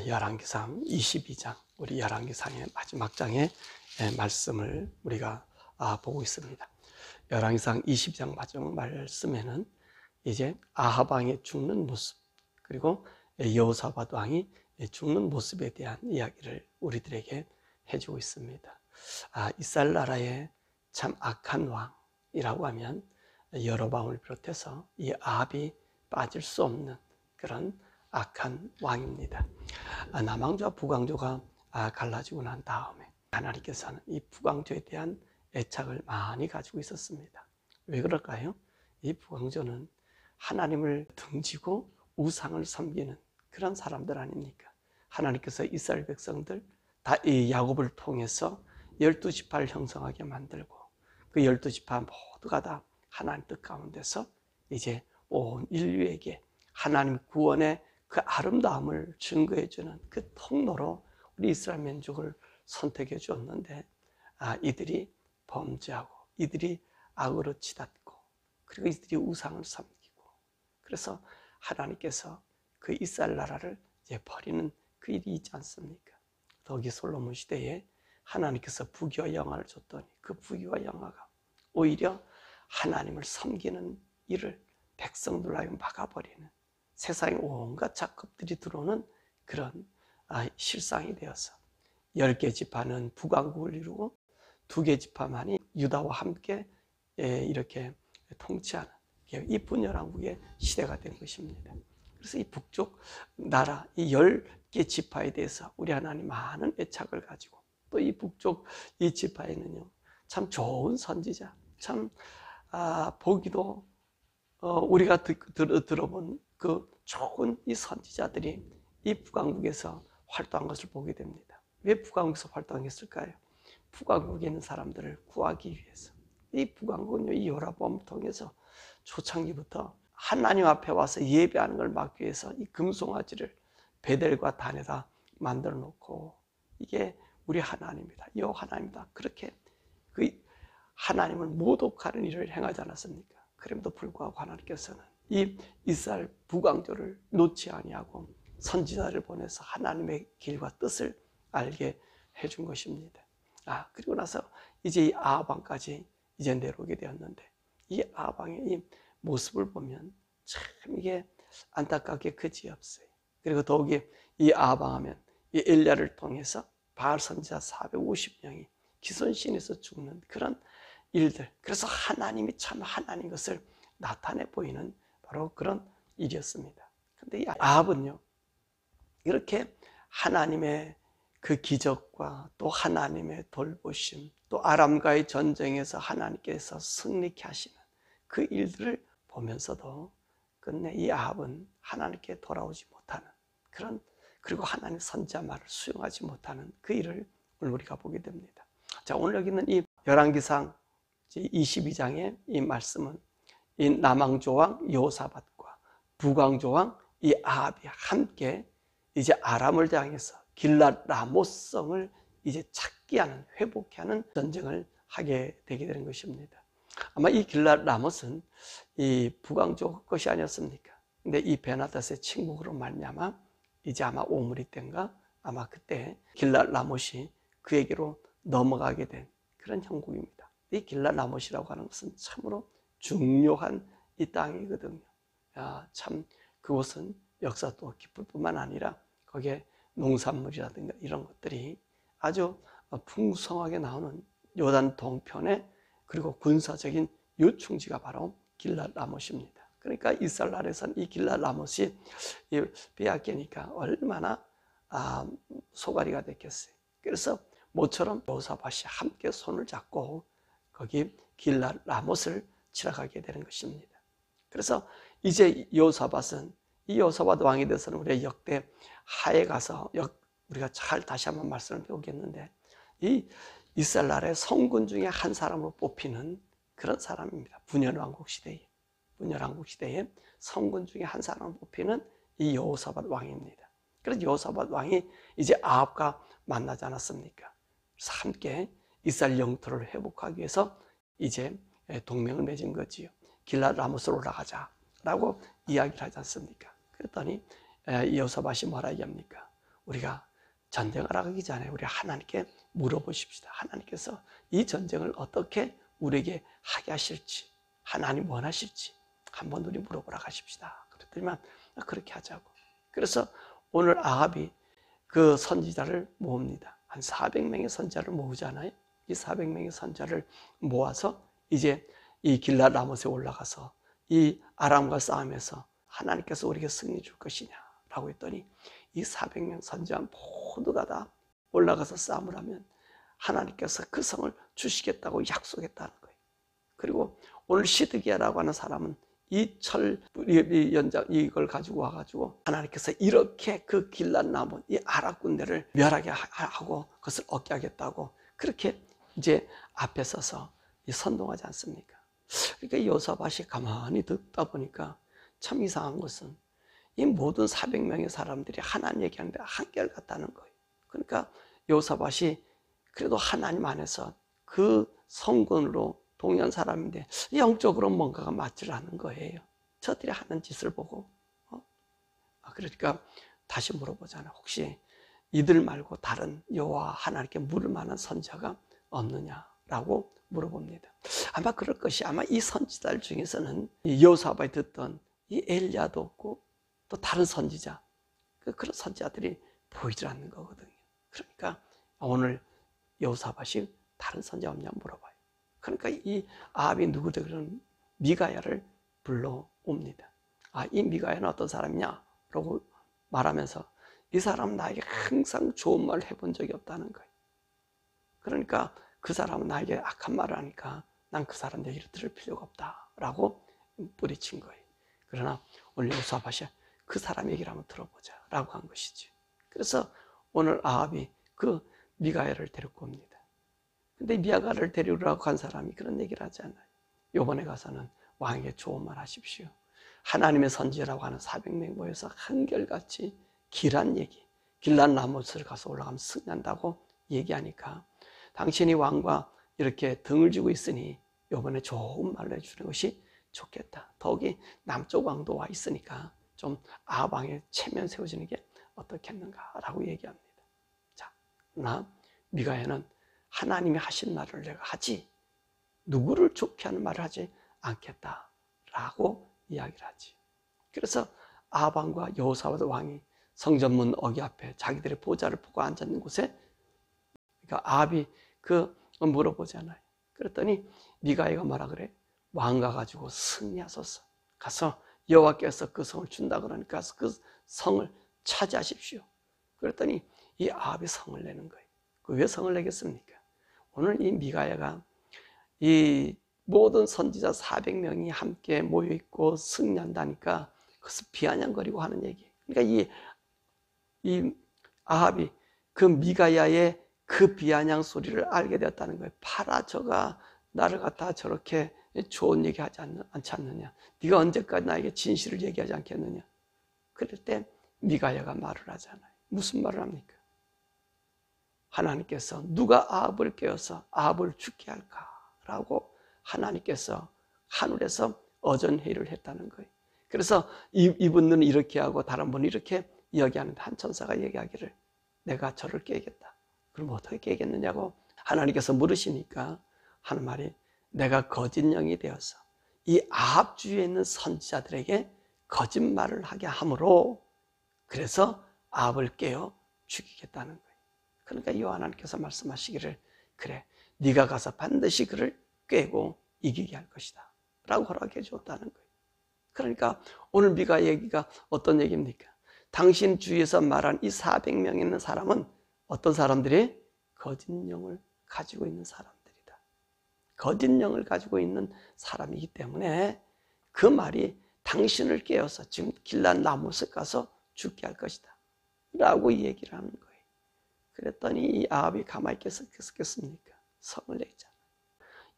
열왕기상 22장, 우리 열왕기상의 마지막 장의 말씀을 우리가 보고 있습니다. 열왕기상 22장 마지막 말씀에는 이제 아합 왕이 죽는 모습, 그리고 여호사밧 왕이 죽는 모습에 대한 이야기를 우리들에게 해주고 있습니다. 이스라엘 나라의 참 악한 왕이라고 하면 여로보암을 비롯해서 이 아합이 빠질 수 없는 그런 악한 왕입니다. 남왕조와 북왕조가 갈라지고 난 다음에 하나님께서는 이 북왕조에 대한 애착을 많이 가지고 있었습니다. 왜 그럴까요? 이 북왕조는 하나님을 등지고 우상을 섬기는 그런 사람들 아닙니까? 하나님께서 이스라엘 백성들 다 이 야곱을 통해서 12지파를 형성하게 만들고 그 12지파 모두가 다 하나님 뜻 가운데서 이제 온 인류에게 하나님 구원의 그 아름다움을 증거해주는 그 통로로 우리 이스라엘 민족을 선택해 주었는데 이들이 범죄하고 이들이 악으로 치닫고 그리고 이들이 우상을 섬기고 그래서 하나님께서 그 이스라엘 나라를 이제 버리는 그 일이 있지 않습니까? 더기 솔로몬 시대에 하나님께서 부귀와 영화를 줬더니 그 부귀와 영화가 오히려 하나님을 섬기는 일을 백성들로 하여금 막아버리는 세상에 온갖 작업들이 들어오는 그런 실상이 되어서 10개 지파는 북왕국을 이루고 2개 지파만이 유다와 함께 이렇게 통치하는 이 분열왕국의 시대가 된 것입니다. 그래서 이 북쪽 나라 이 10개 지파에 대해서 우리 하나님 많은 애착을 가지고 또 이 북쪽 이 지파에는요 참 좋은 선지자, 참 보기도 우리가 들어본 그 좋은 이 선지자들이 이 북왕국에서 활동한 것을 보게 됩니다. 왜 북왕국에서 활동했을까요? 북왕국에 있는 사람들을 구하기 위해서. 이 북왕국은요, 이 여로보암을 통해서 초창기부터 하나님 앞에 와서 예배하는 걸 막기 위해서 이 금송아지를 베델과 단에다 만들어 놓고 이게 우리 하나님이다, 여 하나님이다, 그렇게 그 하나님을 모독하는 일을 행하지 않았습니까? 그럼에도 불구하고 하나님께서는 이 이스라엘 북왕조를 놓지 아니하고 선지자를 보내서 하나님의 길과 뜻을 알게 해준 것입니다. 그리고 나서 이제 이 아합 왕까지 이제 내려오게 되었는데 이 아합 왕의 이 모습을 보면 참 이게 안타깝게 그지없어요. 그리고 더욱이 이 아합 왕 하면 이 엘리야를 통해서 바알 선지자 450명이 기손신에서 죽는 그런 일들, 그래서 하나님이 참 하나님 것을 나타내 보이는 바로 그런 일이었습니다. 근데 이 아합은요 이렇게 하나님의 그 기적과 또 하나님의 돌보심, 또 아람과의 전쟁에서 하나님께서 승리케 하시는 그 일들을 보면서도 끝내 이 아합은 하나님께 돌아오지 못하는 그런, 그리고 하나님 선지자 말을 수용하지 못하는 그 일을 오늘 우리가 보게 됩니다. 자, 오늘 여기 있는 이 열왕기상 22장의 이 말씀은 이 남왕조 왕 여호사밧과 북왕조 왕 이 아합이 함께 이제 아람을 향해서 길랏 라모성을 이제 찾게 하는, 회복케 하는 전쟁을 하게 되게 되는 것입니다. 아마 이 길랏 라못은 이 북왕조 것이 아니었습니까? 근데 이 베나닷의 침묵으로 말미암아 이제 아마 오므리 때인가 아마 그때 길랏 라못이 그에게로 넘어가게 된 그런 형국입니다. 이 길랏 라못이라고 하는 것은 참으로 중요한 이 땅이거든요. 참 그곳은 역사도 깊을 뿐만 아니라 거기에 농산물이라든가 이런 것들이 아주 풍성하게 나오는 요단 동편에 그리고 군사적인 요충지가 바로 길랏 라못입니다. 그러니까 이스라엘 나라에서는 이 길랏 라못이 빼앗기니까 얼마나 소가리가 됐겠어요. 그래서 모처럼 여호사밧이 함께 손을 잡고 거기 길랏 라못을 치러가게 되는 것입니다. 그래서 이제 여호사밧은 이 여호사밧 왕에 대해서는 우리가 역대 하에 가서 우리가 잘 다시 한번 말씀을 배우겠는데 이 이스라엘 나라의 성군 중에 한 사람으로 뽑히는 그런 사람입니다. 분열왕국 시대에 성군 중에 한 사람으로 뽑히는 이 여호사밧 왕입니다. 그래서 여호사밧 왕이 이제 아합과 만나지 않았습니까? 그래서 함께 이스라엘 영토를 회복하기 위해서 이제 동맹을 맺은 거지요. 길랏 라못으로 올라가자라고 이야기를 하지 않습니까? 그랬더니 여호사밧이 뭐라 얘기합니까? 우리가 전쟁을 하기 전에 우리 하나님께 물어보십시다. 하나님께서 이 전쟁을 어떻게 우리에게 하게 하실지, 하나님 원하실지 한번 우리 물어보라 하십시다. 그랬더니만 그렇게 하자고. 그래서 오늘 아합이 그 선지자를 모읍니다. 한 400명의 선지자를 모으잖아요. 이 400명의 선지자를 모아서 이제 이 길랏 라못에 올라가서 이 아람과 싸움에서 하나님께서 우리에게 승리 줄 것이냐라고 했더니 이 400명 선지자 모두가 다 올라가서 싸움을 하면 하나님께서 그 성을 주시겠다고 약속했다는 거예요. 그리고 오늘 시드기야라고 하는 사람은 이 연장 이걸 가지고 와가지고 하나님께서 이렇게 그 길랏 라못 이 아랍 군대를 멸하게 하고 그것을 얻게 하겠다고 그렇게 이제 앞에 서서 선동하지 않습니까? 그러니까 여호사밧이 가만히 듣다 보니까 참 이상한 것은 이 모든 400명의 사람들이 하나님 얘기하는데 한결같다는 거예요. 그러니까 여호사밧이 그래도 하나님 안에서 그 성군으로 동의한 사람인데 영적으로 뭔가가 맞질 않은 거예요. 저들이 하는 짓을 보고 그러니까 다시 물어보잖아요. 혹시 이들 말고 다른 여호와 하나님께 물을 만한 선지자가 없느냐라고 물어봅니다. 아마 그럴 것이 아마 이 선지자들 중에서는 여호사밧이 듣던 이 엘리야도 없고 또 다른 선지자 그런 선지자들이 보이질 않는 거거든요. 그러니까 오늘 여호사밧이 다른 선지자 없냐 물어봐요. 그러니까 이 아합이 누구든 그런 미가야를 불러옵니다. 이 미가야는 어떤 사람이냐? 라고 말하면서 이 사람은 나에게 항상 좋은 말을 해본 적이 없다는 거예요. 그러니까 그 사람은 나에게 악한 말을 하니까 난 그 사람 얘기를 들을 필요가 없다라고 뿌리친 거예요. 그러나 오늘 여호사밧이 그 사람 얘기를 한번 들어보자 라고 한 것이지. 그래서 오늘 아합이 그 미가야를 데리고 옵니다. 근데 미가야를 데리우라고 한 사람이 그런 얘기를 하지 않아요. 요번에 가서는 왕에게 좋은 말 하십시오. 하나님의 선지라고 하는 400명 모여서 한결같이 길한 얘기, 길란 라못을 가서 올라가면 승리한다고 얘기하니까 당신이 왕과 이렇게 등을 지고 있으니 요번에 좋은 말을 해주는 것이 좋겠다. 더욱이 남쪽 왕도 와 있으니까 좀 아합 왕의 체면 세워지는 게 어떻겠는가라고 얘기합니다. 자, 그러나 미가야는 하나님이 하신 말을 내가 하지 누구를 좋게 하는 말을 하지 않겠다라고 이야기를 하지. 그래서 아합 왕과 여호사밧 왕이 성전문 어기 앞에 자기들의 보좌를 보고 앉았는 곳에 그러니까 아합이 물어보잖아요. 그랬더니 미가야가 뭐라 그래? 왕 가가지고 승리하소서. 가서 여호와께서 그 성을 준다 그러니까 그 성을 차지하십시오. 그랬더니 이 아합이 성을 내는 거예요. 왜 성을 내겠습니까? 오늘 이 미가야가 이 모든 선지자 400명이 함께 모여있고 승리한다니까 그것을 비아냥거리고 하는 얘기. 그러니까 이 아합이 그 미가야의 그 비아냥 소리를 알게 되었다는 거예요. 파라 저가 나를 갖다 저렇게 좋은 얘기 하지 않지 않느냐. 네가 언제까지 나에게 진실을 얘기하지 않겠느냐. 그럴 때 미가야가 말을 하잖아요. 무슨 말을 합니까? 하나님께서 누가 아합을 깨워서 아합을 죽게 할까라고 하나님께서 하늘에서 어전회의를 했다는 거예요. 그래서 이분은 이렇게 하고 다른 분은 이렇게 이야기하는데 한 천사가 얘기하기를 내가 저를 깨겠다. 그럼 어떻게 깨겠느냐고 하나님께서 물으시니까 하는 말이 내가 거짓 영이 되어서 이 아합 주위에 있는 선지자들에게 거짓말을 하게 함으로 그래서 아합을 깨어 죽이겠다는 거예요. 그러니까 여호와 하나님께서 말씀하시기를 그래 네가 가서 반드시 그를 꿰고 이기게 할 것이다 라고 허락해 주었다는 거예요. 그러니까 오늘 미가 얘기가 어떤 얘기입니까? 당신 주위에서 말한 이 400명 있는 사람은 어떤 사람들이? 거짓 영을 가지고 있는 사람들이다. 거짓 영을 가지고 있는 사람이기 때문에 그 말이 당신을 깨워서 지금 길란 라못에 가서 죽게 할 것이다 라고 이 얘기를 하는 거예요. 그랬더니 이 아합이 가만히 있겠습니까? 성을 내잖아.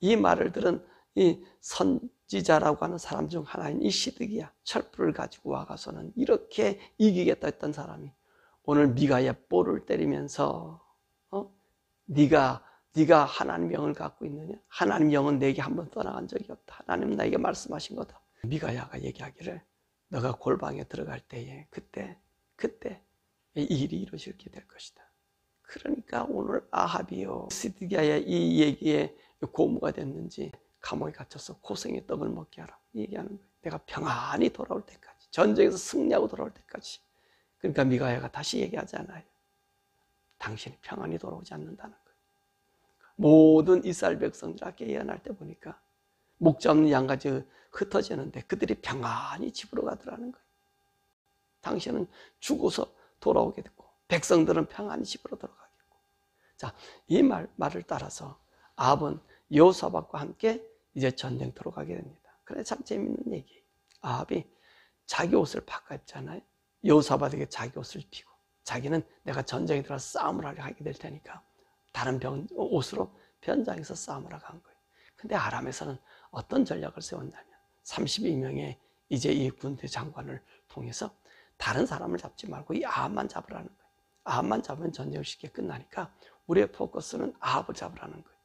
이 말을 들은 이 선지자라고 하는 사람 중 하나인 이 시드기야 철불을 가지고 와가서는 이렇게 이기겠다 했던 사람이 오늘 미가야 볼을 때리면서 네가 하나님 영을 갖고 있느냐? 하나님 영은 내게 한번 떠나간 적이 없다. 하나님은 나에게 말씀하신 거다. 미가야가 얘기하기를 너가 골방에 들어갈 때에 그때 이 일이 이루어지게 될 것이다. 그러니까 오늘 아합이요, 시드기야의 이 얘기에 고무가 됐는지 감옥에 갇혀서 고생의 떡을 먹게 하라 얘기하는 거예요. 내가 평안히 돌아올 때까지, 전쟁에서 승리하고 돌아올 때까지. 그러니까 미가야가 다시 얘기하잖아요. 당신이 평안히 돌아오지 않는다는 거예요. 모든 이스라엘 백성들 아까 예언할 때 보니까 목자 없는 양같이 흩어지는데 그들이 평안히 집으로 가더라는 거예요. 당신은 죽어서 돌아오게 됐고 백성들은 평안히 집으로 돌아가겠고. 자, 이 말을 따라서 아합은 여호사밧과 함께 이제 전쟁터로 가게 됩니다. 그래, 참 재밌는 얘기예요. 아합이 자기 옷을 바꿔 입잖아요. 여호사밧에게 자기 옷을 입히고, 자기는 내가 전쟁에 들어서 싸움을 하려 하게 될 테니까 다른 옷으로 변장해서 싸움을 하러 간 거예요. 근데 아람에서는 어떤 전략을 세웠냐면 32명의 이제 이 군대 장관을 통해서 다른 사람을 잡지 말고 이 아합만 잡으라는 거예요. 아합만 잡으면 전쟁이 쉽게 끝나니까 우리의 포커스는 아합을 잡으라는 거예요.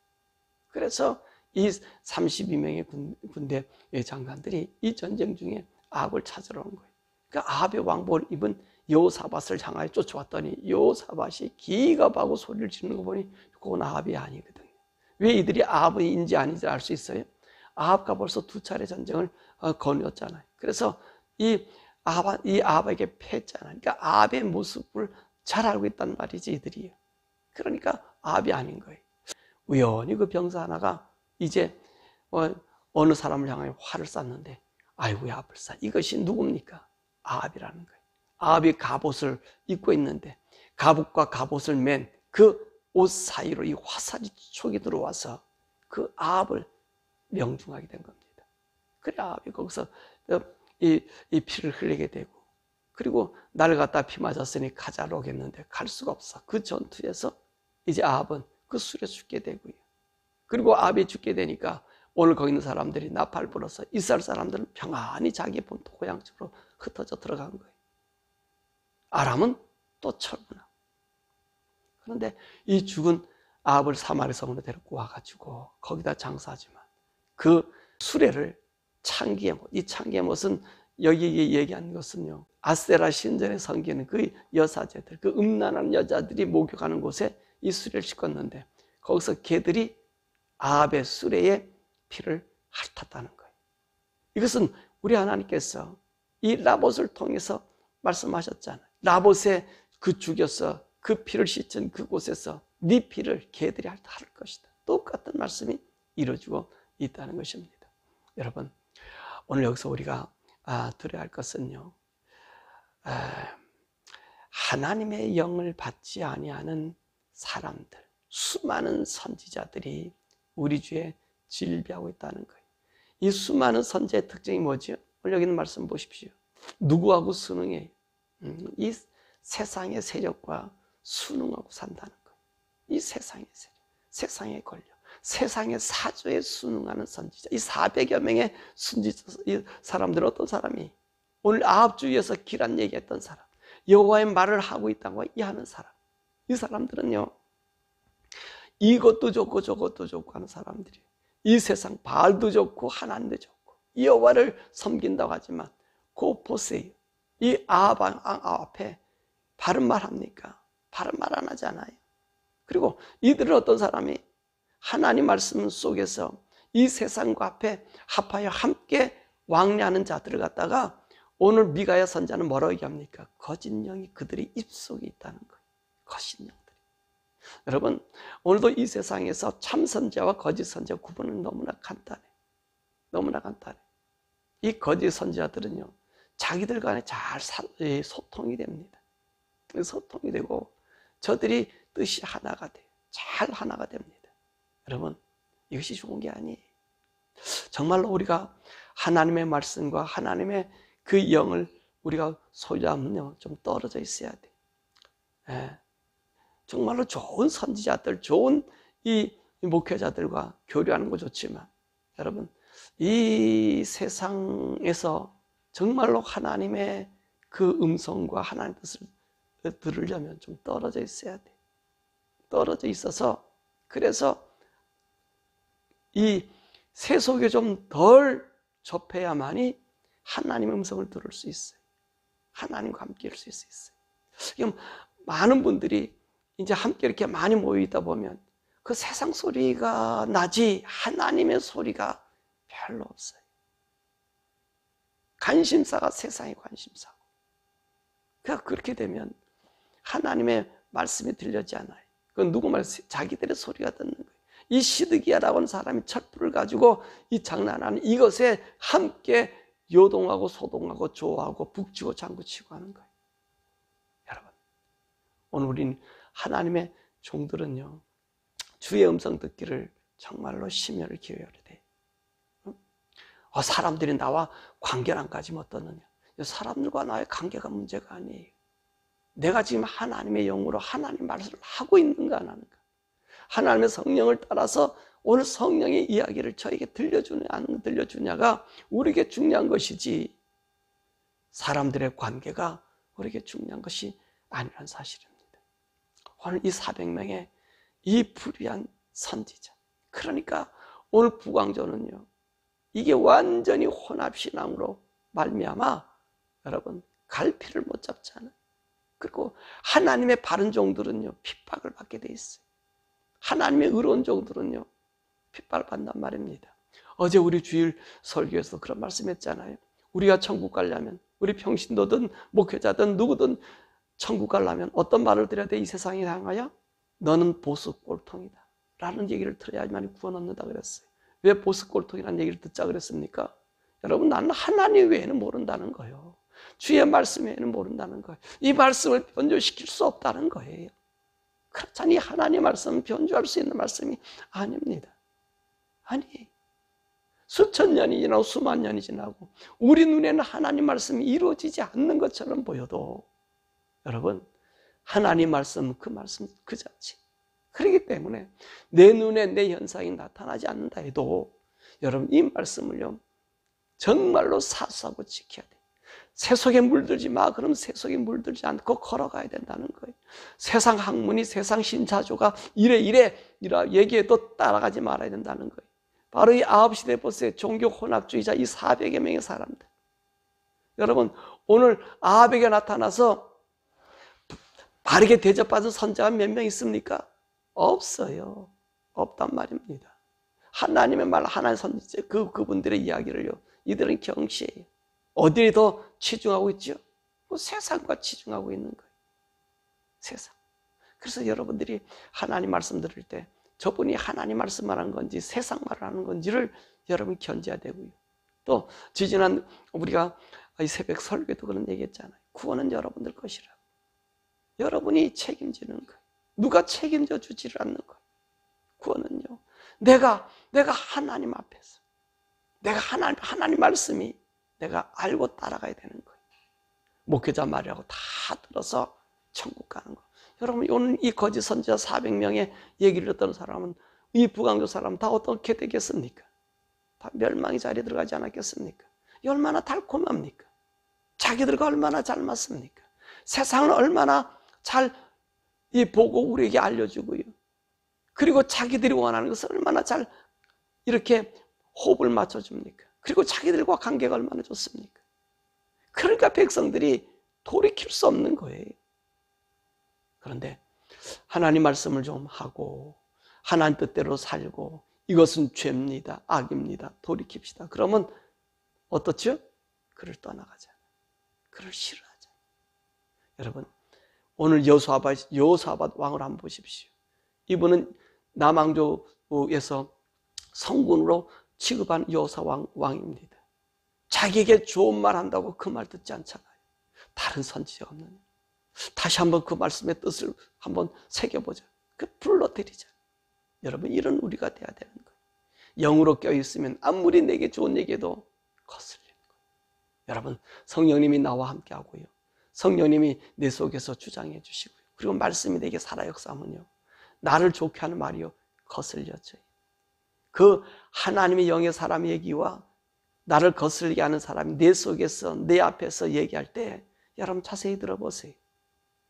그래서 이 32명의 군대 장관들이 이 전쟁 중에 아합을 찾으러 온 거예요. 그러니까 아합의 왕복을 입은 여호사밧을 향하여 쫓아왔더니 여호사밧이 기겁하고 소리를 지르는 거 보니 그건 아합이 아니거든요. 왜 이들이 아합인지 아닌지 알 수 있어요? 아합과 벌써 2차례 전쟁을 거느렸잖아요. 그래서 이 아합에게 패했잖아요. 그러니까 아합의 모습을 잘 알고 있단 말이지 이들이요. 그러니까 아합이 아닌 거예요. 우연히 그 병사 하나가 이제 어느 사람을 향하여 활을 쐈는데 아이고야 불사, 이것이 누굽니까? 아합이라는 거예요. 아합이 갑옷을 입고 있는데 갑옷과 갑옷을 맨 그 옷 사이로 이 화살이 촉이 들어와서 그 아합을 명중하게 된 겁니다. 그래 아합이 거기서 이 피를 흘리게 되고, 그리고 나를 갖다 피 맞았으니 가자로 오겠는데 갈 수가 없어. 그 전투에서 이제 아합은 그 술에 죽게 되고요. 그리고 아합이 죽게 되니까 오늘 거기 있는 사람들이 나팔 불어서 이스라엘 사람들은 평안히 자기 본토 고향 쪽으로 흩어져 들어간 거예요. 아람은 또 철분하고. 그런데 이 죽은 아합을 사마리 성으로 데리고 와가지고 거기다 장사하지만 그 수레를 창기의 못, 이 창기의 못은 여기 얘기한 것은요, 아세라 신전에 섬기는 그 여사제들, 그 음란한 여자들이 목욕하는 곳에 이 수레를 싣었는데 거기서 개들이 아합의 수레에 피를 핥았다는 거예요. 이것은 우리 하나님께서 이 라봇을 통해서 말씀하셨잖아요. 라봇에 그 죽여서 그 피를 씻은 그곳에서 네 피를 개들이 핥을 것이다. 똑같은 말씀이 이루어지고 있다는 것입니다. 여러분, 오늘 여기서 우리가 들어야 할 것은요, 하나님의 영을 받지 아니하는 사람들, 수많은 선지자들이 우리 주에 질비하고 있다는 거예요. 이 수많은 선지자의 특징이 뭐죠? 오늘 여기 있는 말씀 보십시오. 누구하고 순응해요? 이 세상의 세력과 순응하고 산다는 거예요. 이 세상의 세력, 세상의 권력, 세상의 사조에 순응하는 선지자, 이 400여 명의 선지자 사람들은 어떤 사람이? 오늘 아합주의에서 기란 얘기했던 사람, 여호와의 말을 하고 있다고 이해하는 사람, 이 사람들은요, 이것도 좋고 저것도 좋고 하는 사람들이에요. 이 세상 바알도 좋고 하나님도 좋고 여호와를 섬긴다고 하지만 그 보세요. 이 아합 앞에 바른 말 합니까? 바른 말 안 하잖아요. 그리고 이들은 어떤 사람이 하나님 말씀 속에서 이 세상과 앞에 합하여 함께 왕래하는 자들을 갖다가 오늘 미가야 선자는 뭐라고 얘기합니까? 거짓 영이 그들의 입속에 있다는 거예요. 거짓 영들이. 여러분, 오늘도 이 세상에서 참 선지자와 거짓 선지자 구분은 너무나 간단해. 너무나 간단해. 이 거짓 선지자들은요, 자기들 간에 잘 소통이 됩니다. 소통이 되고 저들이 뜻이 하나가 돼요. 잘 하나가 됩니다. 여러분, 이것이 좋은 게 아니에요. 정말로 우리가 하나님의 말씀과 하나님의 그 영을 우리가 소유하면요, 좀 떨어져 있어야 돼. 예. 정말로 좋은 선지자들, 좋은 이 목회자들과 교류하는 거 좋지만, 여러분, 이 세상에서 정말로 하나님의 그 음성과 하나님의 뜻을 들으려면 좀 떨어져 있어야 돼. 떨어져 있어서, 그래서 이 세속에 좀 덜 접해야만이 하나님의 음성을 들을 수 있어요. 하나님과 함께 할 수 있어요. 지금 많은 분들이 이제 함께 이렇게 많이 모여 있다 보면 그 세상 소리가 나지 하나님의 소리가 별로 없어요. 관심사가 세상의 관심사고. 그러니까 그렇게 되면 하나님의 말씀이 들려지 않아요. 그건 누구 말? 자기들의 소리가 듣는 거예요. 이 시드기야라고 하는 사람이 촛불을 가지고 이 장난하는 이것에 함께 요동하고 소동하고 좋아하고 북치고 장구치고 하는 거예요. 여러분, 오늘 우린 하나님의 종들은요, 주의 음성 듣기를 정말로 심혈을 기울여야 돼. 사람들이 나와 관계를 안 가지면 어떠느냐? 사람들과 나의 관계가 문제가 아니에요. 내가 지금 하나님의 영으로 하나님 말씀을 하고 있는가 안 하는가? 하나님의 성령을 따라서 오늘 성령의 이야기를 저에게 들려주냐 안 들려주냐가 우리에게 중요한 것이지, 사람들의 관계가 우리에게 중요한 것이 아니란 사실입니다. 오늘 이 400명의 이 불의한 선지자, 그러니까 오늘 부광조는요, 이게 완전히 혼합신앙으로 말미암아 여러분 갈피를 못 잡잖아요. 그리고 하나님의 바른 종들은요 핍박을 받게 돼 있어요. 하나님의 의로운 종들은요 핍박을 받는단 말입니다. 어제 우리 주일 설교에서 그런 말씀했잖아요. 우리가 천국 가려면, 우리 평신도든 목회자든 누구든 천국 가려면 어떤 말을 드려야 돼? 이 세상에 향하여 너는 보스꼴통이다 라는 얘기를 들어야만 구원 얻는다 그랬어요. 왜 보스꼴통이라는 얘기를 듣자 그랬습니까? 여러분, 나는 하나님 외에는 모른다는 거예요. 주의 말씀 외에는 모른다는 거예요. 이 말씀을 변조시킬 수 없다는 거예요. 그렇잖니 하나님의 말씀은 변조할 수 있는 말씀이 아닙니다. 아니, 수천 년이 지나고 수만 년이 지나고 우리 눈에는 하나님 말씀이 이루어지지 않는 것처럼 보여도 여러분, 하나님 말씀, 그 말씀 그 자체. 그렇기 때문에 내 눈에 내 현상이 나타나지 않는다 해도 여러분 이 말씀을요 정말로 사수하고 지켜야 돼. 새 속에 물들지 마. 그럼 새 속에 물들지 않고 걸어가야 된다는 거예요. 세상 학문이, 세상 신자조가 이래 얘기해도 따라가지 말아야 된다는 거예요. 바로 이 아홉시대 보세요. 종교 혼합주의자 이 400여 명의 사람들. 여러분, 오늘 아합에게 나타나서 바르게 대접받은 선자가 몇 명 있습니까? 없어요. 없단 말입니다. 하나님의 말, 하나님의 선지자, 그분들의 이야기를요, 이들은 경시해요. 어디에 더 치중하고 있죠? 세상과 치중하고 있는 거예요. 세상. 그래서 여러분들이 하나님 말씀 들을 때 저분이 하나님 말씀만 하는 건지 세상 말을 하는 건지를 여러분 견제해야 되고요. 또 지지난 우리가 이 새벽 설교도 그런 얘기했잖아요. 구원은 여러분들 것이라고. 여러분이 책임지는 거예요. 누가 책임져 주지를 않는 거예요. 구원은요, 내가 하나님 앞에서 내가 하나님 말씀이 내가 알고 따라가야 되는 거예요. 목회자 말이라고 다 들어서 천국 가는 거. 여러분, 오늘 이 거짓 선지자 400명의 얘기를 듣던 사람은, 이 부강조 사람은 다 어떻게 되겠습니까? 다 멸망의 자리에 들어가지 않았겠습니까? 얼마나 달콤합니까? 자기들과 얼마나 잘 맞습니까? 세상은 얼마나 잘 보고 우리에게 알려주고요. 그리고 자기들이 원하는 것을 얼마나 잘 이렇게 호흡을 맞춰줍니까? 그리고 자기들과 관계가 얼마나 좋습니까? 그러니까 백성들이 돌이킬 수 없는 거예요. 그런데 하나님 말씀을 좀 하고 하나님 뜻대로 살고 이것은 죄입니다, 악입니다, 돌이킵시다. 그러면 어떻죠? 그를 떠나가자. 그를 싫어하자. 여러분, 오늘 여호사밧 왕을 한번 보십시오. 이분은 남왕조에서 성군으로 취급한 여호사 왕입니다. 자기에게 좋은 말 한다고 그 말 듣지 않잖아요. 다른 선지자가 없느냐. 다시 한번 그 말씀의 뜻을 한번 새겨보자. 그 불러들이자. 여러분, 이런 우리가 돼야 되는 거예요. 영으로 껴있으면 아무리 내게 좋은 얘기해도 거슬리는 거예요. 여러분, 성령님이 나와 함께 하고요, 성령님이 내 속에서 주장해 주시고요, 그리고 말씀이 내게 살아 역사하면요, 나를 좋게 하는 말이요 거슬려져요. 그 하나님의 영의 사람 얘기와 나를 거슬리게 하는 사람이 내 속에서 내 앞에서 얘기할 때 여러분 자세히 들어보세요.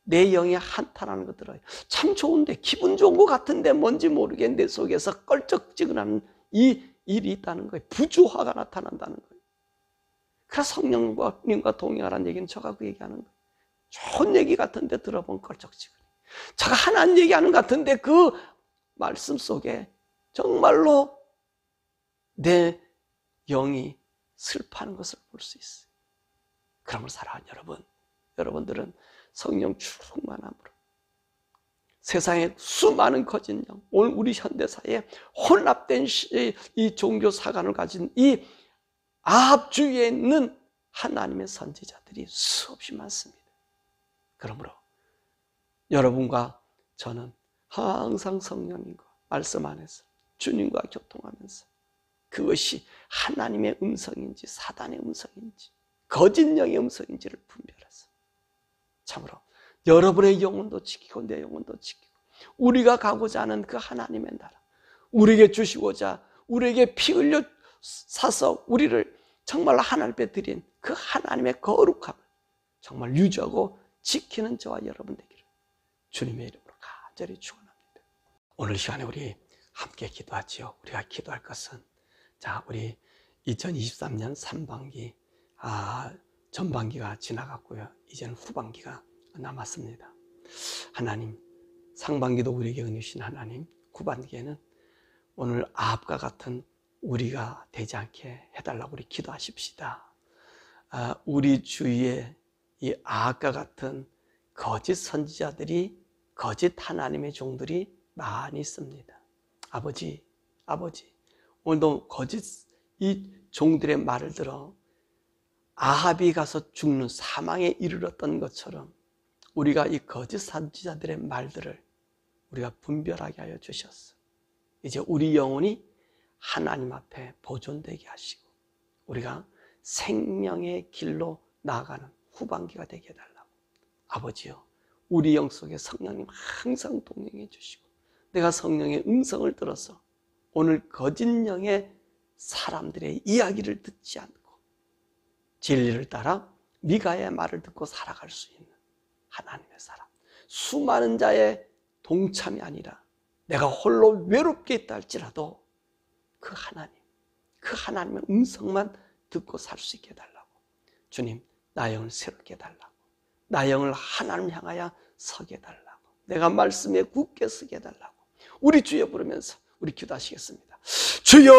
내 영에 한탄하는 거 들어요. 참 좋은데, 기분 좋은 것 같은데 뭔지 모르게 내 속에서 껄쩍지근하는 이 일이 있다는 거예요. 부조화가 나타난다는 거예요. 그래서 성령님과 동행하라는 얘기는 저하고 얘기하는 거예요. 좋은 얘기 같은데 들어본 껄쩍지근해. 제가 하나님 얘기하는 것 같은데 그 말씀 속에 정말로 내 영이 슬퍼하는 것을 볼 수 있어요. 그러므로 사랑하는 여러분, 여러분들은 성령 충만함으로 세상에 수많은 거짓 영, 오늘 우리 현대사에 혼합된 이 종교 사관을 가진 이 아합 주위에 있는 하나님의 선지자들이 수없이 많습니다. 그러므로 여러분과 저는 항상 성령님과 말씀 안에서 주님과 교통하면서 그것이 하나님의 음성인지 사단의 음성인지 거짓 영의 음성인지를 분별해서 참으로 여러분의 영혼도 지키고 내 영혼도 지키고 우리가 가고자 하는 그 하나님의 나라, 우리에게 주시고자 우리에게 피 흘려 사서 우리를 정말 하나님 앞에 드린 그 하나님의 거룩함을 정말 유지하고 지키는 저와 여러분 되기를 주님의 이름으로 간절히 축원합니다. 오늘 시간에 우리 함께 기도하지요. 우리가 기도할 것은 자, 우리 2023년 3반기 전반기가 지나갔고요. 이제는 후반기가 남았습니다. 하나님, 상반기도 우리에게 은혜 주신 하나님, 후반기에는 오늘 아합과 같은 우리가 되지 않게 해달라고 우리 기도하십시다. 우리 주위에 이 아합과 같은 거짓 선지자들이, 거짓 하나님의 종들이 많이 있습니다. 아버지, 오늘도 거짓 이 종들의 말을 들어 아합이 가서 죽는 사망에 이르렀던 것처럼 우리가 이 거짓 선지자들의 말들을 우리가 분별하게 하여 주셨어. 이제 우리 영혼이 하나님 앞에 보존되게 하시고 우리가 생명의 길로 나아가는 후반기가 되게 해달라고. 아버지요, 우리 영 속에 성령님 항상 동행해 주시고 내가 성령의 음성을 들어서 오늘 거짓 영의 사람들의 이야기를 듣지 않고 진리를 따라 미가의 말을 듣고 살아갈 수 있는 하나님의 사람, 수많은 자의 동참이 아니라 내가 홀로 외롭게 있다 할지라도 그 하나님의 음성만 듣고 살 수 있게 해달라고. 주님, 나 영을 새롭게 해달라고. 나 영을 하나님 향하여 서게 해달라고. 내가 말씀에 굳게 서게 해달라고. 우리 주여 부르면서 우리 기도하시겠습니다. 주여!